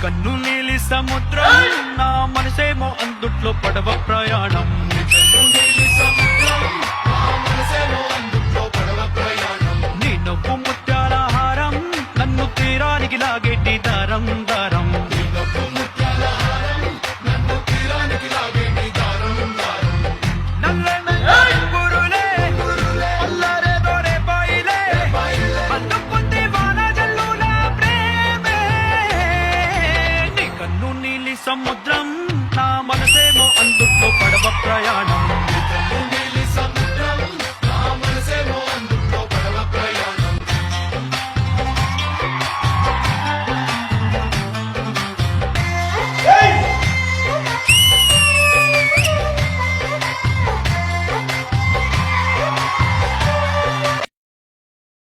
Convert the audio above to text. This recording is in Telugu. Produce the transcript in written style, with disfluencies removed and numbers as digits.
కన్ను నీలి సముద్రం నా మనసేమో అందుట్లో పడవ ప్రయాణం. నీ నవ్వు ముత్యాల హారం నన్ను తీరానికి లాగేటి దారం దారం. సముద్రం నా మనసేమో అందుట్లో పడవ ప్రయాణం.